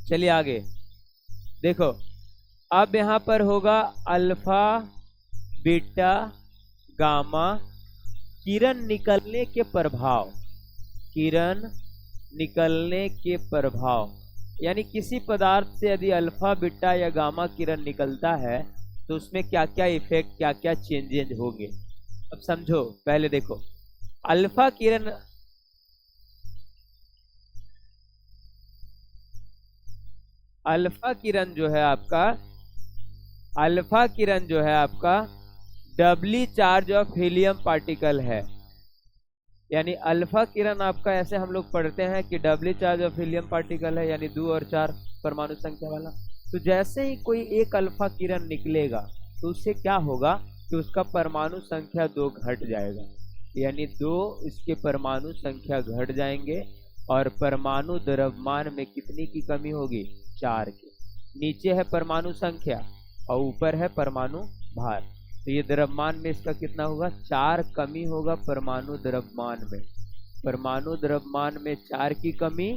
चलिए आगे देखो। अब यहाँ पर होगा अल्फा बीटा गामा, किरण निकलने के प्रभाव, किरण निकलने के प्रभाव, यानी किसी पदार्थ से यदि अल्फा बीटा या गामा किरण निकलता है तो उसमें क्या क्या इफेक्ट, क्या क्या चेंजेज होंगे। अब समझो, पहले देखो अल्फा किरण, अल्फा किरण जो है आपका, अल्फा किरण जो है आपका डबली चार्ज ऑफ हीलियम पार्टिकल है। यानी अल्फा किरण आपका, ऐसे हम लोग पढ़ते हैं कि डबली चार्ज ऑफ हीलियम पार्टिकल है, यानी 2 और 4 परमाणु संख्या वाला। तो जैसे ही कोई एक अल्फा किरण निकलेगा तो उससे क्या होगा कि उसका परमाणु संख्या 2 घट जाएगा, यानी 2 इसके परमाणु संख्या घट जाएंगे और परमाणु द्रव्यमान में कितनी की कमी होगी, 4 की। नीचे है परमाणु संख्या और ऊपर है परमाणु भार, तो ये द्रव्यमान में इसका कितना होगा, 4 कमी होगा परमाणु द्रव्यमान में। परमाणु द्रव्यमान में 4 की कमी,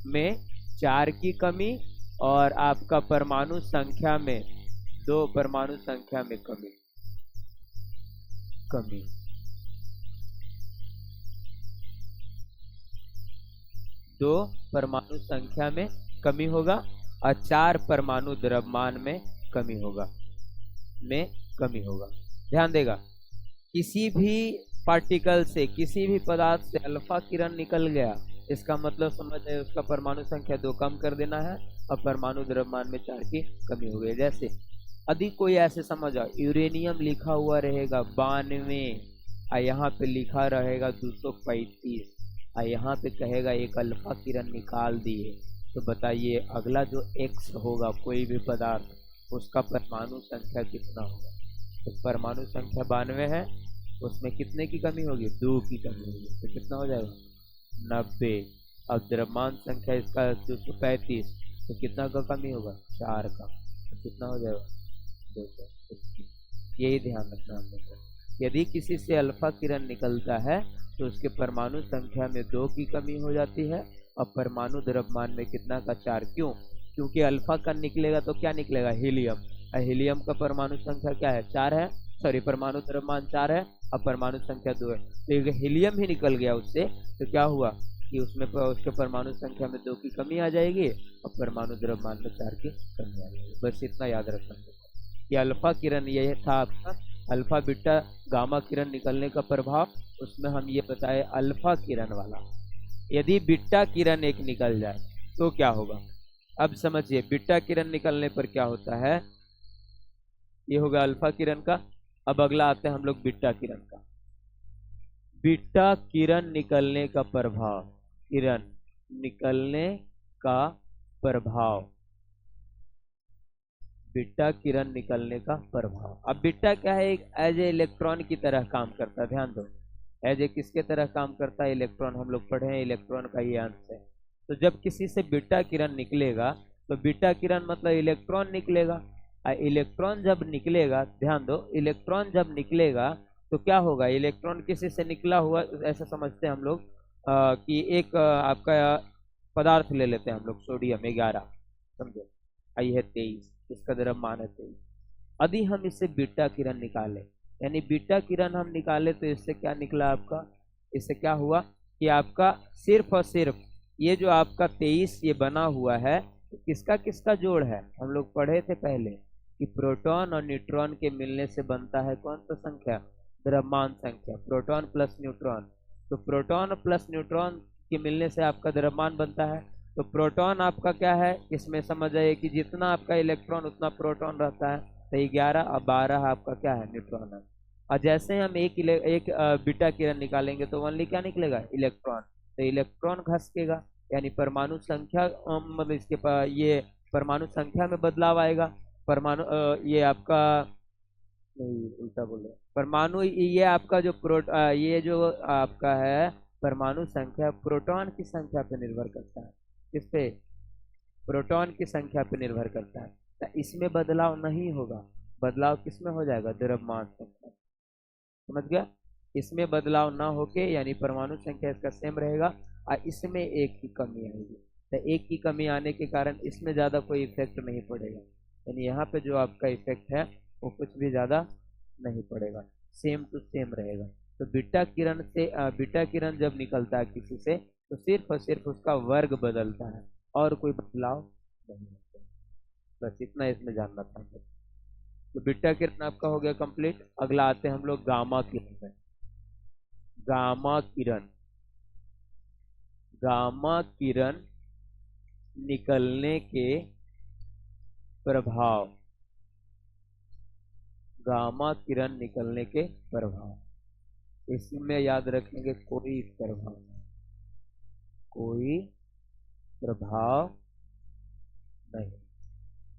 में 4 की कमी, और आपका परमाणु संख्या में 2 परमाणु संख्या में कमी, कमी। 2 परमाणु संख्या में कमी होगा और 4 परमाणु द्रव्यमान में कमी होगा, में कमी होगा। ध्यान देगा, किसी भी पार्टिकल से, किसी भी पदार्थ से अल्फा किरण निकल गया, इसका मतलब समझ है उसका परमाणु संख्या 2 कम कर देना है और परमाणु द्रव्यमान में 4 की कमी हो गई। जैसे यदि कोई ऐसे समझ आओ, यूरेनियम लिखा हुआ रहेगा 92 और यहाँ पे लिखा रहेगा 235 और यहाँ पे कहेगा एक अल्फा किरण निकाल दिए, तो बताइए अगला जो एक्स होगा कोई भी पदार्थ, उसका परमाणु संख्या कितना होगा। तो परमाणु संख्या 92 है, उसमें कितने की कमी होगी, 2 की कमी होगी, तो कितना हो जाएगा, 90। अब द्रव्यमान संख्या इसका 235, तो कितना का कमी होगा, 4 का, तो कितना हो जाएगा, 221। यही ध्यान रखना हम लोग को। यदि किसी से अल्फा किरण निकलता है तो उसके परमाणु संख्या में 2 की कमी हो जाती है और परमाणु द्रव्यमान में कितना का, 4। क्यों, क्योंकि अल्फा का निकलेगा तो क्या निकलेगा, हीलियम, और हीलियम का परमाणु संख्या क्या है, 4 है, सॉरी परमाणु द्रव्यमान 4 है और परमाणु संख्या 2 है। तो हीलियम ही निकल गया उससे, तो क्या हुआ कि उसमें उसके परमाणु संख्या में 2 की कमी आ जाएगी और परमाणु द्रव्यमान में 4 की कमी आ जाएगी। बस इतना याद रखना कि अल्फा किरण ये था आपका, अल्फा बीटा गामा किरण निकलने का प्रभाव। उसमें हम ये बताए अल्फा किरण वाला, यदि बीटा किरण एक निकल जाए तो क्या होगा। अब समझिए बीटा किरण निकलने पर क्या होता है, ये होगा अल्फा किरण का। अब अगला आते हैं हम लोग बीटा किरण का। बीटा किरण निकलने का प्रभाव, किरण निकलने का प्रभाव, बीटा किरण निकलने का प्रभाव। अब बीटा क्या है, एक एज ए इलेक्ट्रॉन की तरह काम करता है। ध्यान दो, एज ए किसके तरह काम करता है, इलेक्ट्रॉन। हम लोग पढ़े हैं इलेक्ट्रॉन का ये अंश है। तो जब किसी से बीटा किरण निकलेगा तो बीटा किरण मतलब इलेक्ट्रॉन निकलेगा। इलेक्ट्रॉन जब निकलेगा, ध्यान दो, इलेक्ट्रॉन जब निकलेगा तो क्या होगा, इलेक्ट्रॉन किसी से निकला हुआ, ऐसा समझते हैं हम लोग कि एक आपका पदार्थ ले लेते हैं हम लोग, सोडियम 11, समझो, आई है 23, इसका द्रव्यमान है 23। यदि हम इससे बीटा किरण निकालें, यानी बीटा किरण हम निकाले तो इससे क्या निकला आपका, इससे क्या हुआ कि आपका सिर्फ और सिर्फ ये जो आपका 23 ये बना हुआ है, तो किसका किसका जोड़ है, हम लोग पढ़े थे पहले कि प्रोटॉन और न्यूट्रॉन के मिलने से बनता है कौन सा संख्या, द्रव्यमान संख्या, प्रोटॉन प्लस न्यूट्रॉन। तो प्रोटॉन प्लस न्यूट्रॉन के मिलने से आपका द्रव्यमान बनता है। तो प्रोटॉन आपका क्या है, इसमें समझ आइए कि जितना आपका इलेक्ट्रॉन उतना प्रोटॉन रहता है, तो 11 और 12 आपका क्या है, न्यूट्रॉन है। और जैसे हम एक बीटा किरण निकालेंगे तो ओनली क्या निकलेगा, इलेक्ट्रॉन। तो इलेक्ट्रॉन घसकेगा, यानी परमाणु संख्या मतलब इसके ये परमाणु संख्या में बदलाव आएगा। परमाणु ये आपका, नहीं उल्टा बोल रहे, परमाणु ये आपका जो ये जो आपका है परमाणु संख्या, प्रोटॉन की संख्या पर निर्भर करता है। किस पे, प्रोटॉन की संख्या पर निर्भर करता है। तो इसमें बदलाव नहीं होगा, बदलाव किसमें हो जाएगा, द्रव्यमान संख्या। समझ गया, इसमें बदलाव ना होके यानी परमाणु संख्या इसका सेम रहेगा और इसमें एक की कमी आएगी। तो एक की कमी आने के कारण इसमें ज़्यादा कोई इफेक्ट नहीं पड़ेगा, यानी यहाँ पे जो आपका इफेक्ट है वो कुछ भी ज़्यादा नहीं पड़ेगा, सेम टू सेम रहेगा। तो बीटा किरण जब निकलता है किसी से तो सिर्फ और सिर्फ उसका वर्ग बदलता है और कोई बदलाव नहीं होता। बस इतना इसमें जानना था। तो बीटा किरण आपका हो गया कंप्लीट। अगला आते हैं हम लोग गामा किरण में। गामा किरण, गामा किरण निकलने के प्रभाव, गामा किरण निकलने के प्रभाव, इसमें याद रखेंगे कोई प्रभाव नहीं, कोई प्रभाव नहीं,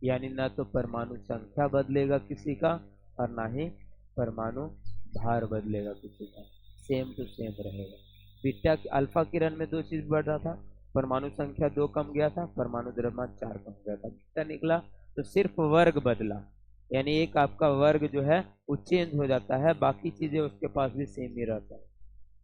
यानी ना तो परमाणु संख्या बदलेगा किसी का और ना ही परमाणु भार बदलेगा किसी का, सेम टू सेम रहेगा। बीटा अल्फा किरण में दो चीज बढ़ रहा था, परमाणु संख्या 2 कम गया था, परमाणु द्रव्यमान 4 कम गया था। बीटा निकला तो सिर्फ वर्ग बदला, यानी एक आपका वर्ग जो है वो चेंज हो जाता है, बाकी चीजें उसके पास भी सेम ही रहता है।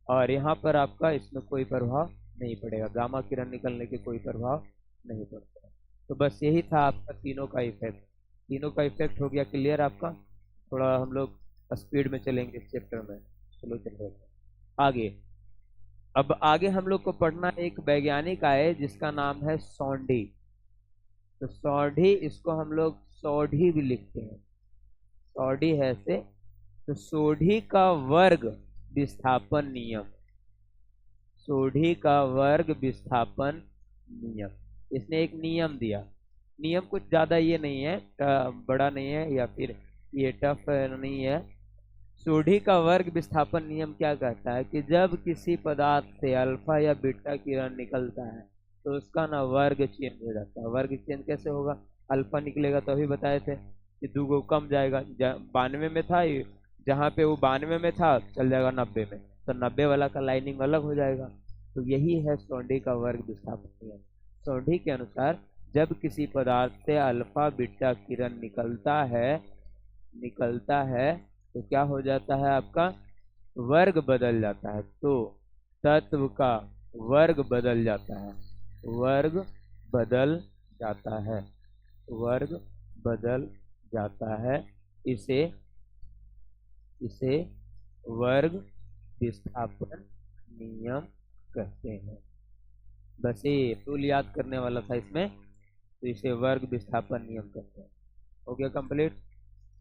और यहाँ पर आपका इसमें कोई प्रभाव नहीं पड़ेगा, गामा किरण निकलने के कोई प्रभाव नहीं पड़ता। तो बस यही था आपका तीनों का इफेक्ट। तीनों का इफेक्ट हो गया क्लियर आपका। थोड़ा हम लोग स्पीड में चलेंगे इस चैप्टर में। चलो चलो आगे। अब आगे हम लोग को पढ़ना एक वैज्ञानिक आए जिसका नाम है सौंडी। तो सौंडी, इसको हम लोग सौढ़ी भी लिखते हैं, सौढ़ी है से। तो सोढ़ी का वर्ग विस्थापन नियम, सोढ़ी का वर्ग विस्थापन नियम, इसने एक नियम दिया। नियम कुछ ज्यादा ये नहीं है, बड़ा नहीं है या फिर ये टफ नहीं है। सोढ़ी का वर्ग विस्थापन नियम क्या कहता है कि जब किसी पदार्थ से अल्फा या बीटा किरण निकलता है तो उसका ना वर्ग चेंज हो जाता है। वर्ग चेंज कैसे होगा? अल्फा निकलेगा तो अभी बताए थे कि 2 कम जाएगा, 92 में था, जहाँ पे वो 92 में था चल जाएगा 90 में, तो 90 वाला का लाइनिंग अलग हो जाएगा। तो यही है सौंडी का वर्ग विस्थापन नियम। सौंडी के अनुसार जब किसी पदार्थ से अल्फा बीटा किरण निकलता है तो क्या हो जाता है? आपका वर्ग बदल जाता है। तो तत्व का वर्ग बदल जाता है, वर्ग बदल जाता है, वर्ग बदल जाता है। इसे वर्ग विस्थापन नियम कहते हैं। बस ये टूल याद करने वाला था इसमें, तो इसे वर्ग विस्थापन नियम कहते हैं। हो गया कंप्लीट।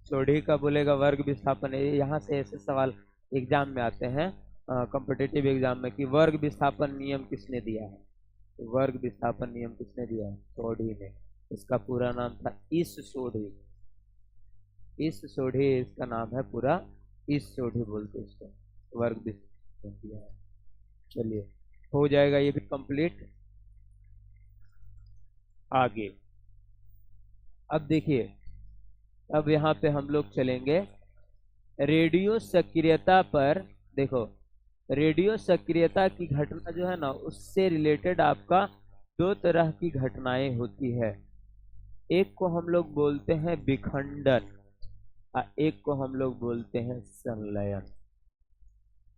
सोढ़ी का बोलेगा वर्ग विस्थापन, यहाँ से ऐसे सवाल एग्जाम में आते हैं, कॉम्पिटिटिव एग्जाम में, कि वर्ग विस्थापन नियम किसने दिया है? तो वर्ग विस्थापन नियम किसने दिया है? सोढ़ी ने। इसका पूरा नाम था इस सोढ़ी, इस सोढ़ी इसका नाम है पूरा, इस सोढ़ी बोलते इसको, वर्ग विस्थापन दिया है। चलिए हो जाएगा ये भी कंप्लीट। आगे अब देखिए, अब यहाँ पे हम लोग चलेंगे रेडियो सक्रियता पर। देखो, रेडियो सक्रियता की घटना जो है ना, उससे रिलेटेड आपका 2 तरह की घटनाएं होती है। एक को हम लोग बोलते हैं विखंडन और एक को हम लोग बोलते हैं संलयन।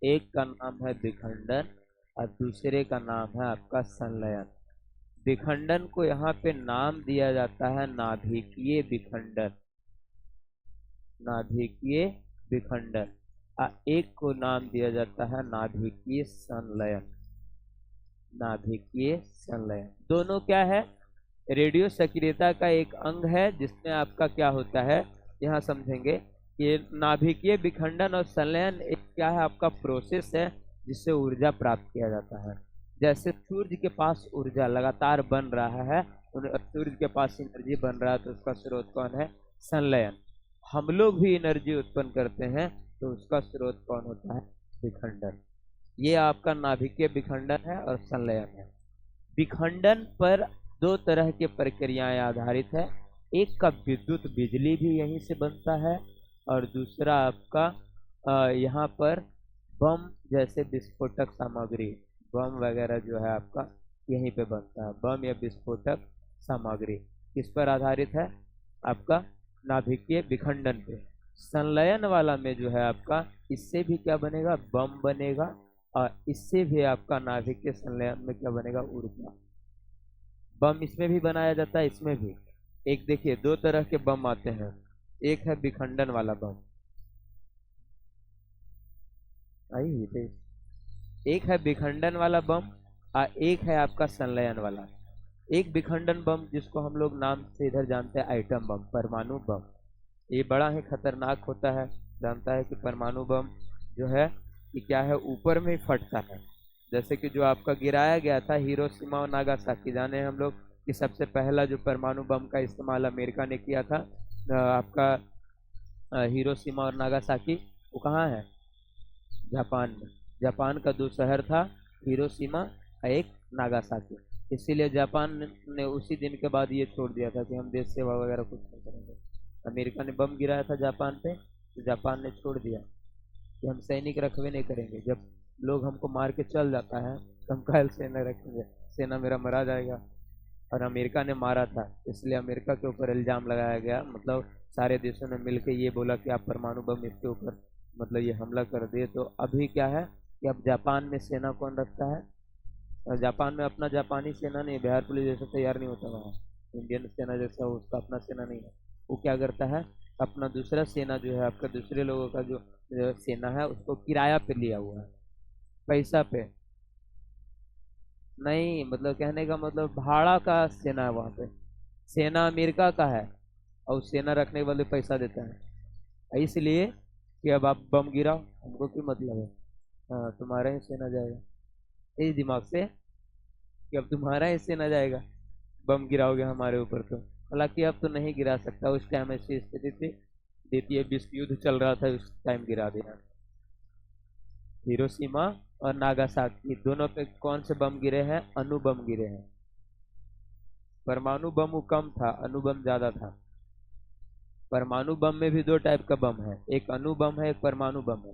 एक का नाम है विखंडन और दूसरे का नाम है आपका संलयन। विखंडन को यहाँ पे नाम दिया जाता है नाभिकीय विखंडन, नाभिकीय विखंडन, एक को नाम दिया जाता है नाभिकीय संलयन, नाभिकीय संलयन। दोनों क्या है? रेडियो सक्रियता का एक अंग है जिसमें आपका क्या होता है, यहाँ समझेंगे कि नाभिकीय विखंडन और संलयन एक क्या है, आपका प्रोसेस है जिससे ऊर्जा प्राप्त किया जाता है। जैसे सूर्य के पास ऊर्जा लगातार बन रहा है, सूर्य के पास एनर्जी बन रहा है, तो उसका स्रोत कौन है? संलयन। हम लोग भी एनर्जी उत्पन्न करते हैं तो उसका स्रोत कौन होता है? विखंडन। ये आपका नाभिकीय विखंडन है और संलयन है। विखंडन पर 2 तरह के प्रक्रियाएं आधारित है। एक का विद्युत बिजली भी यहीं से बनता है और दूसरा आपका यहाँ पर बम जैसे विस्फोटक सामग्री, बम वगैरह जो है आपका यहीं पे बनता है। बम या विस्फोटक सामग्री किस पर आधारित है? आपका नाभिकीय विखंडन पे। संलयन वाला में जो है आपका, इससे भी क्या बनेगा? बम बनेगा और इससे भी आपका नाभिकीय संलयन में क्या बनेगा? ऊर्जा। बम इसमें भी बनाया जाता है, इसमें भी। एक देखिए, दो तरह के बम आते हैं, एक है विखंडन वाला बम, आई हुई थी। एक है विखंडन वाला बम और एक है आपका संलयन वाला। एक विखंडन बम जिसको हम लोग नाम से इधर जानते हैं आइटम बम, परमाणु बम, ये बड़ा ही खतरनाक होता है। जानता है कि परमाणु बम जो है कि क्या है, ऊपर में ही फटता है। जैसे कि जो आपका गिराया गया था हिरोशिमा और नागासाकी, जाने हम लोग कि सबसे पहला जो परमाणु बम का इस्तेमाल अमेरिका ने किया था, आपका हिरोशिमा और नागासाकी, वो कहाँ है, जापान में। जापान का दो शहर था, हिरोशिमा और एक नागासाकी। इसीलिए जापान ने उसी दिन के बाद ये छोड़ दिया था कि हम देश सेवा वगैरह कुछ नहीं करेंगे। अमेरिका ने बम गिराया था जापान पे, तो जापान ने छोड़ दिया कि हम सैनिक रखवे नहीं करेंगे। जब लोग हमको मार के चल जाता है तो हम काहे सेना रखेंगे, सेना मेरा मरा जाएगा। और अमेरिका ने मारा था, इसलिए अमेरिका के ऊपर इल्ज़ाम लगाया गया। मतलब सारे देशों ने मिलकर ये बोला कि आप परमाणु बम इसके ऊपर मतलब ये हमला कर दिए। तो अभी क्या है कि अब जापान में सेना कौन रखता है, और जापान में अपना जापानी सेना नहीं, बिहार पुलिस जैसा तैयार नहीं होता वहाँ, इंडियन सेना जैसा उसका अपना सेना नहीं है। वो क्या करता है, अपना दूसरा सेना जो है आपका, दूसरे लोगों का जो सेना है उसको किराया पे लिया हुआ है, पैसा पे नहीं, मतलब कहने का मतलब भाड़ा का सेना है वहाँ पे। सेना अमेरिका का है और सेना रखने वाले पैसा देता है, इसलिए कि अब आप बम गिराओ, हमको क्यों मतलब है, हाँ तुम्हारा ही सेना जाएगा, इस दिमाग से कि अब तुम्हारा ही सेना जाएगा, बम गिराओगे हमारे ऊपर। तो हालांकि अब तो नहीं गिरा सकता, उस टाइम ऐसी स्थिति थी, द्वितीय विश्व युद्ध चल रहा था, उस टाइम गिरा दिया। हिरोशिमा और नागासाकी दोनों पे कौन से बम गिरे हैं, अणु बम गिरे हैं। परमाणु बम कम था, अणु बम ज्यादा था। परमाणु बम में भी दो टाइप का बम है, एक अणु बम है, एक परमाणु बम है।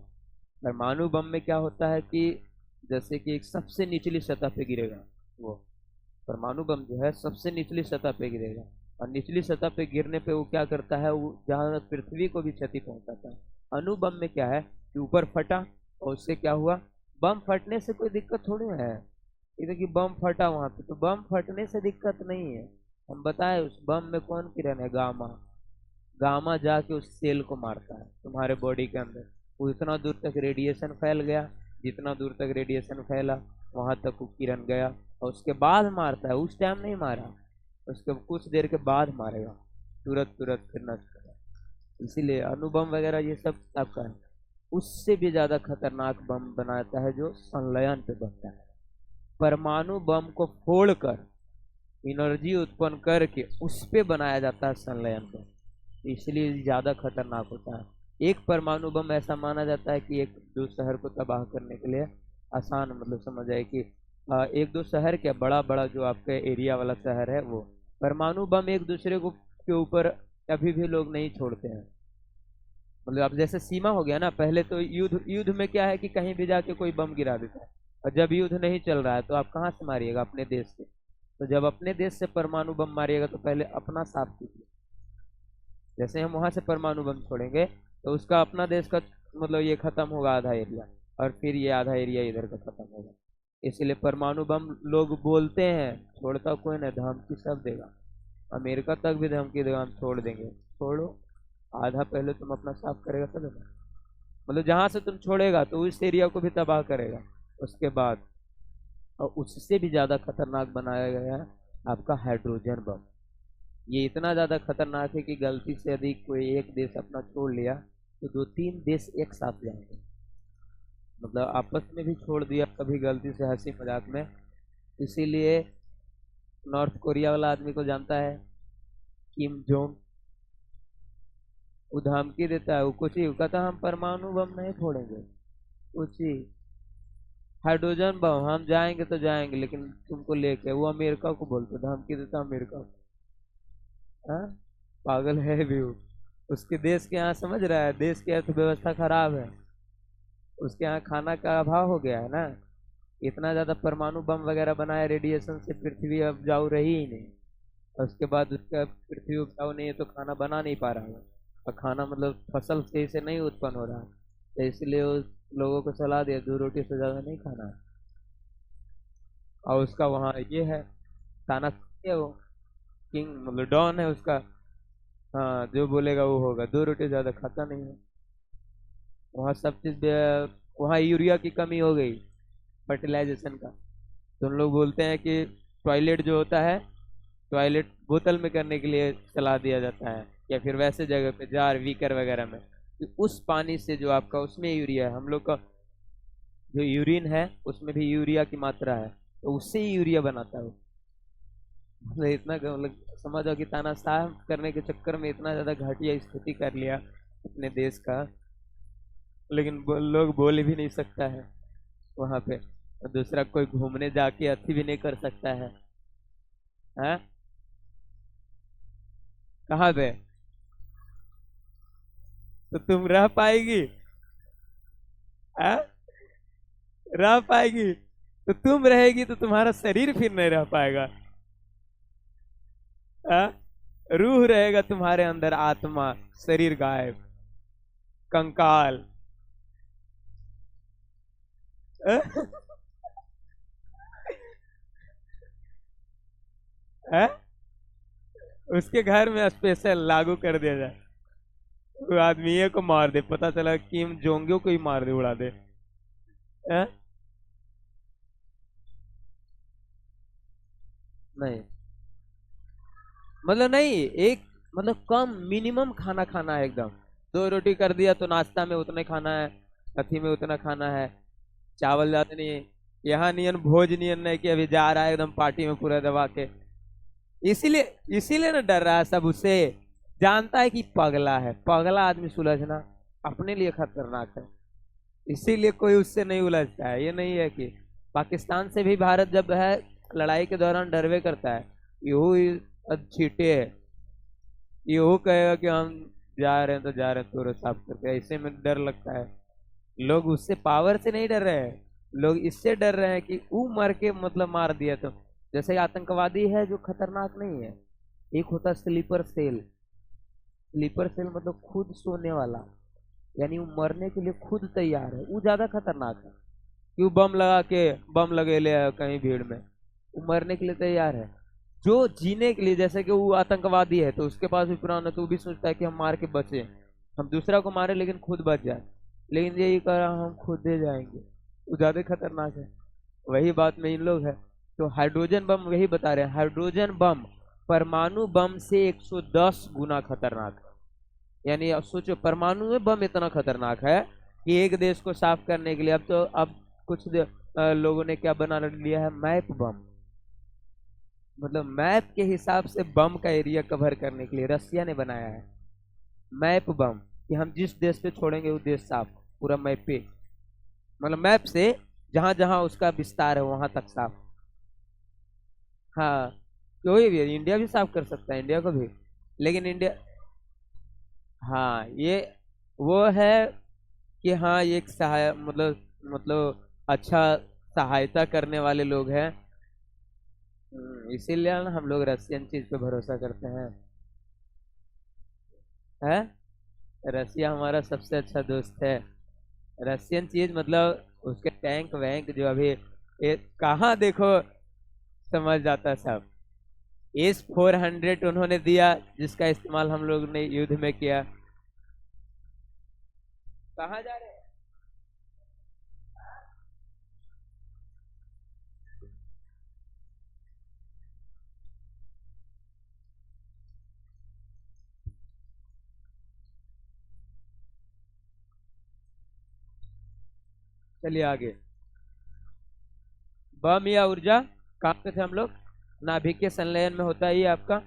परमाणु बम में क्या होता है कि जैसे कि एक सबसे निचली सतह पे गिरेगा, वो परमाणु बम जो है सबसे निचली सतह पे गिरेगा, और निचली सतह पे गिरने पे वो क्या करता है, वो जहाँ पृथ्वी को भी क्षति पहुंचाता है। अणु बम में क्या है कि ऊपर फटा और उससे क्या हुआ, बम फटने से कोई दिक्कत थोड़ी है। ये देखिए बम फटा वहां पे, तो बम फटने से दिक्कत नहीं है। हम बताए उस बम में कौन किरण है, गामा। गामा जाके उस सेल को मारता है तुम्हारे बॉडी के अंदर, वो इतना दूर तक रेडिएशन फैल गया, जितना दूर तक रेडिएशन फैला वहां तक वो किरण गया, और उसके बाद मारता है, उस टाइम नहीं मारा, उसके कुछ देर के बाद मारेगा, तुरंत तुरंत फिर नष्ट करेगा। इसीलिए अणुबम वगैरह ये सब आपका है। उससे भी ज्यादा खतरनाक बम बनाता है जो संलयन पे बनता है। परमाणु बम को फोड़कर एनर्जी उत्पन्न करके उस पे बनाया जाता है संलयन बम, इसलिए ज्यादा खतरनाक होता है। एक परमाणु बम ऐसा माना जाता है कि एक दो शहर को तबाह करने के लिए आसान, मतलब समझ आए कि एक दो शहर क्या, बड़ा बड़ा जो आपके एरिया वाला शहर है वो। परमाणु बम एक दूसरे को के ऊपर कभी भी लोग नहीं छोड़ते हैं। मतलब अब जैसे सीमा हो गया ना, पहले तो युद्ध युद्ध में क्या है कि कहीं भी जाके कोई बम गिरा देता है, और जब युद्ध नहीं चल रहा है तो आप कहाँ से मारिएगा, अपने देश से। तो जब अपने देश से परमाणु बम मारिएगा तो पहले अपना साफ कीजिए। जैसे हम वहां से परमाणु बम छोड़ेंगे तो उसका अपना देश का मतलब ये खत्म होगा आधा एरिया, और फिर ये आधा एरिया इधर का खत्म होगा। इसलिए परमाणु बम लोग बोलते हैं, छोड़ता कोई नहीं, धमकी सब देगा, अमेरिका तक भी धमकी देगा हम छोड़ देंगे। छोड़ो, आधा पहले तुम अपना साफ करेगा तब ना, मतलब जहां से तुम छोड़ेगा तो उस एरिया को भी तबाह करेगा उसके बाद। और उससे भी ज्यादा खतरनाक बनाया गया है आपका हाइड्रोजन बम। ये इतना ज्यादा खतरनाक है कि गलती से यदि कोई एक देश अपना छोड़ लिया तो दो तीन देश एक साथ जाएंगे, मतलब आपस में भी छोड़ दिया कभी गलती से हंसी मजाक में। इसीलिए नॉर्थ कोरिया वाला आदमी को जानता है, किम जोंग, वो धमकी देता है, वो कुछ ही कहता हम परमाणु बम नहीं फोड़ेंगे, कुछ ही हाइड्रोजन बम हम जाएंगे तो जाएंगे लेकिन तुमको लेके, वो अमेरिका को बोलते, धमकी देता अमेरिका को। हाँ, पागल है भी वो। उसके देश के यहाँ समझ रहा है, देश की अर्थव्यवस्था खराब है, उसके यहाँ खाना का अभाव हो गया है ना, इतना ज्यादा परमाणु बम वगैरह बनाया, रेडिएशन से पृथ्वी अब उपजाऊ रही ही नहीं, और उसके बाद उसका पृथ्वी उपजाऊ नहीं है तो खाना बना नहीं पा रहा है, और खाना मतलब फसल सही से नहीं उत्पन्न हो रहा है, तो इसलिए उस लोगों को सलाह दिया दो रोटी से ज्यादा नहीं खाना है। और उसका वहाँ ये है, खाना ये वो किंग मतलब डॉन है उसका। हाँ, जो बोलेगा वो होगा, 2 रोटी ज्यादा खाता नहीं है। वहाँ सब चीज वहाँ यूरिया की कमी हो गई, फर्टिलाइजेशन का। तो उन लोग बोलते हैं कि टॉयलेट जो होता है, टॉयलेट बोतल में करने के लिए सलाह दिया जाता है, या फिर वैसे जगह पे जार वीकर वगैरह में, कि उस पानी से जो आपका उसमें यूरिया है, हम लोग का जो यूरिन है उसमें भी यूरिया की मात्रा है, तो उससे ही यूरिया बनाता है वो। मतलब इतना मतलब समझो कि तानाशाह करने के चक्कर में इतना ज्यादा घटिया स्थिति कर लिया अपने देश का। लेकिन लोग बोल भी नहीं सकता है वहां पे, और दूसरा कोई घूमने जाके अति भी नहीं कर सकता है। हाँ, कहाँ पे? तो तुम रह पाएगी? हाँ, रह पाएगी? तो तुम रहेगी तो तुम्हारा शरीर फिर नहीं रह पाएगा। हाँ, रूह रहेगा तुम्हारे अंदर, आत्मा, शरीर गायब, कंकाल। हाँ? हाँ? उसके घर में स्पेशल लागू कर दिया जाए, वो आदमी को मार दे, पता चला किम जोंगियो को ही मार दे, उड़ा दे। हाँ? नहीं, मतलब नहीं, एक मतलब कम मिनिमम खाना खाना है एकदम। 2 रोटी कर दिया तो नाश्ता में उतना ही खाना है, कथी में उतना खाना है, चावल ज्यादा नहीं है। यहाँ नियन भोज नियन नहीं कि अभी जा रहा है एकदम पार्टी में पूरा दबा के। इसीलिए इसीलिए ना डर रहा है सब उससे, जानता है कि पगला है, पगला आदमी सुलझना अपने लिए खतरनाक है। इसीलिए कोई उससे नहीं उलझता है। ये नहीं है कि पाकिस्तान से भी भारत जब है लड़ाई के दौरान डरवे करता है, यू छीटे है, यू कहेगा कि हम जा रहे हैं तो जा रहे हैं तोरे साफ करके, ऐसे में डर लगता है। लोग उससे पावर से नहीं डर रहे हैं, लोग इससे डर रहे हैं कि वो मर के मतलब मार दिया तो। जैसे आतंकवादी है जो खतरनाक नहीं है, एक होता स्लीपर सेल। स्लीपर सेल मतलब खुद सोने वाला, यानी वो मरने के लिए खुद तैयार है, वो ज्यादा खतरनाक है। कि वो बम लगा के, बम लगे ले आए कहीं भीड़ में, वो मरने के लिए तैयार है। जो जीने के लिए, जैसे कि वो आतंकवादी है तो उसके पास भी प्राण है, तो वो भी सोचता है कि हम मार के बचे, हम दूसरा को मारे लेकिन खुद बच जाए। लेकिन यही कह रहा हम खुद दे जाएंगे, वो ज्यादा खतरनाक है। वही बात में इन लोग है। तो हाइड्रोजन बम वही बता रहे हैं, हाइड्रोजन बम परमाणु बम से 110 गुना खतरनाक है। यानी अब सोचो, परमाणु में बम इतना खतरनाक है कि एक देश को साफ करने के लिए अब तो अब कुछ लोगों ने क्या बना लिया है, मैप बम। मतलब मैप के हिसाब से बम का एरिया कवर करने के लिए रसिया ने बनाया है मैप बम, कि हम जिस देश पे छोड़ेंगे वो देश साफ, पूरा मैप पे, मतलब मैप से जहां जहां उसका विस्तार है वहां तक साफ। हाँ, कोई भी इंडिया भी साफ कर सकता है, इंडिया को भी। लेकिन इंडिया, हाँ, ये वो है कि हाँ ये एक सहाय मतलब अच्छा सहायता करने वाले लोग हैं। इसीलिए ना हम लोग रशियन चीज पे भरोसा करते हैं। है, रसिया हमारा सबसे अच्छा दोस्त है। रशियन चीज मतलब उसके टैंक वैंक जो अभी कहाँ देखो समझ जाता है सब। S-400 उन्होंने दिया, जिसका इस्तेमाल हम लोग ने युद्ध में किया। कहाँ जा रहे हैं? चलिए आगे। बम या ऊर्जा, कहाँ पे थे हम लोग? नाभिक के संलयन में होता है ये आपका,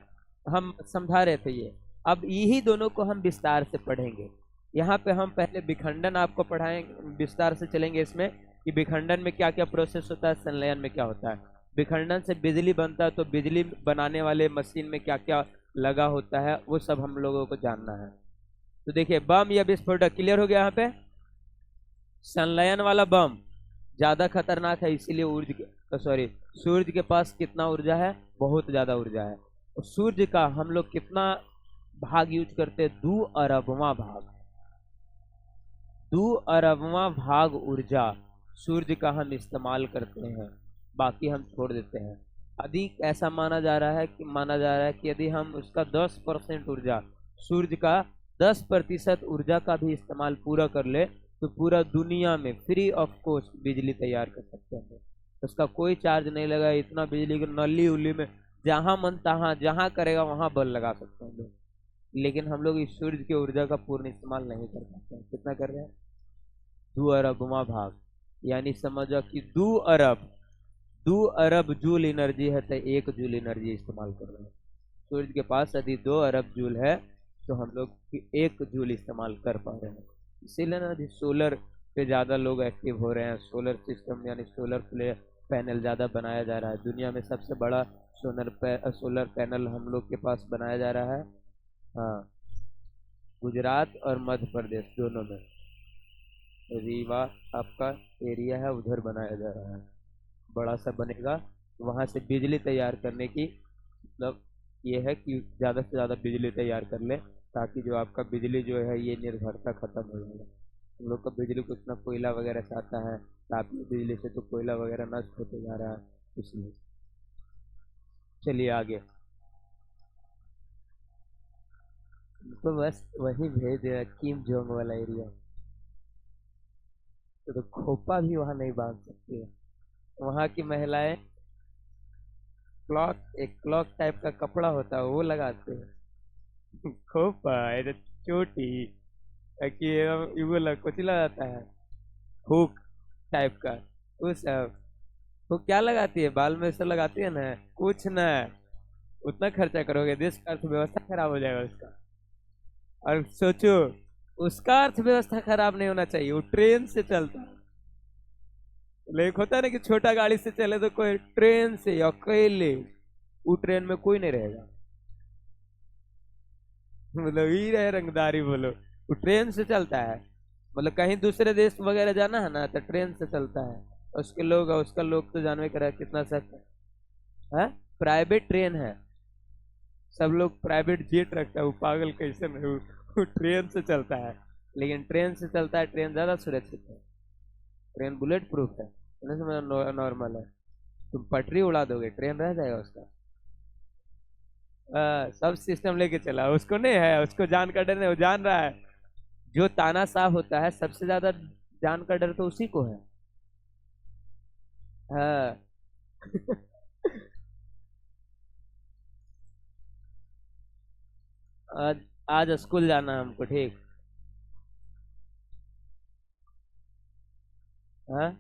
हम समझा रहे थे ये। अब यही दोनों को हम विस्तार से पढ़ेंगे। यहाँ पे हम पहले विखंडन आपको पढ़ाएंगे, विस्तार से चलेंगे इसमें कि विखंडन में क्या क्या प्रोसेस होता है, संलयन में क्या होता है। विखंडन से बिजली बनता है, तो बिजली बनाने वाले मशीन में क्या क्या लगा होता है वो सब हम लोगों को जानना है। तो देखिए, बम या विस्फोटक क्लियर हो गया यहाँ पे। संलयन वाला बम ज्यादा खतरनाक है, इसीलिए ऊर्जा, सॉरी, सूर्य के पास कितना ऊर्जा है, बहुत ज्यादा ऊर्जा है। और सूर्य का हम लोग कितना भाग यूज करते हैं, 2 अरबवां भाग, 2 अरबवां भाग ऊर्जा सूर्य का हम इस्तेमाल करते हैं, बाकी हम छोड़ देते हैं। अधिक ऐसा माना जा रहा है कि यदि हम उसका 10% ऊर्जा, सूर्य का 10% ऊर्जा का भी इस्तेमाल पूरा कर ले तो पूरा दुनिया में फ्री ऑफ कॉस्ट बिजली तैयार कर सकते हैं। उसका कोई चार्ज नहीं लगा, इतना बिजली की नली उली में जहां मन तहां जहां करेगा वहां बल्ब लगा सकते हैं लोग। लेकिन हम लोग इस सूर्य की ऊर्जा का पूर्ण इस्तेमाल नहीं कर पाते हैं। कितना कर रहे हैं? 2 अरबवां भाग, यानी समझो कि 2 अरब जूल एनर्जी है तो 1 जूल एनर्जी इस्तेमाल कर रहे हैं। सूर्य के पास यदि 2 अरब जूल है तो हम लोग 1 जूल इस्तेमाल कर पा रहे हैं। इसीलिए ना अभी सोलर पे ज़्यादा लोग एक्टिव हो रहे हैं। सोलर सिस्टम यानी सोलर पैनल ज़्यादा बनाया जा रहा है। दुनिया में सबसे बड़ा सोलर पैनल हम लोग के पास बनाया जा रहा है। हाँ, गुजरात और मध्य प्रदेश दोनों में रीवा आपका एरिया है, उधर बनाया जा रहा है। बड़ा सा बनेगा, वहां से बिजली तैयार करने की मतलब ये है कि ज़्यादा से ज़्यादा बिजली तैयार कर ले, ताकि जो आपका बिजली जो है ये निर्भरता खत्म हो जाएगा। हम लोग का बिजली को इतना कोयला वगैरह से आता है, तापीय बिजली से तो कोयला वगैरह नष्ट होते जा रहा है, इसलिए। चलिए आगे, तो बस वही भेज दिया किम जोंग वाला एरिया। तो खोपा भी वहां नहीं बांध सकती है। वहां की महिलाएं एक क्लॉक टाइप का कपड़ा होता है वो लगाते हैं। खोपा ऐसे चोटी कि ये बोला कुछ लगाता है, हुक टाइप का। वो सब वो क्या लगाती है, बाल में सब लगाती है ना, कुछ ना। उतना खर्चा करोगे देश का अर्थव्यवस्था खराब हो जाएगा उसका। और सोचो, उसका अर्थव्यवस्था खराब नहीं होना चाहिए, वो ट्रेन से चलता है। लेकिन होता है ना कि छोटा गाड़ी से चले तो कोई ट्रेन से अकेले, वो ट्रेन में कोई नहीं रहेगा। मतलब ये रहे रंगदारी बोलो, वो ट्रेन से चलता है। मतलब कहीं दूसरे देश वगैरह जाना है ना तो ट्रेन से चलता है। उसका लोग तो जानवे करा कितना सख्त है। प्राइवेट ट्रेन है, सब लोग प्राइवेट जेट रखता है, वो पागल कैसे नहीं, वो ट्रेन से चलता है। लेकिन ट्रेन से चलता है, ट्रेन ज्यादा सुरक्षित है। ट्रेन बुलेट प्रूफ है, नॉर्मल है। तुम पटरी उड़ा दोगे, ट्रेन रह जाएगा उसका। सब सिस्टम लेके चला, उसको नहीं है, उसको जान का डर नहीं, वो जान रहा है। जो तानाशाह होता है सबसे ज्यादा जान का डर तो उसी को है। हाँ। आज आज स्कूल जाना है हमको, ठीक। हाँ,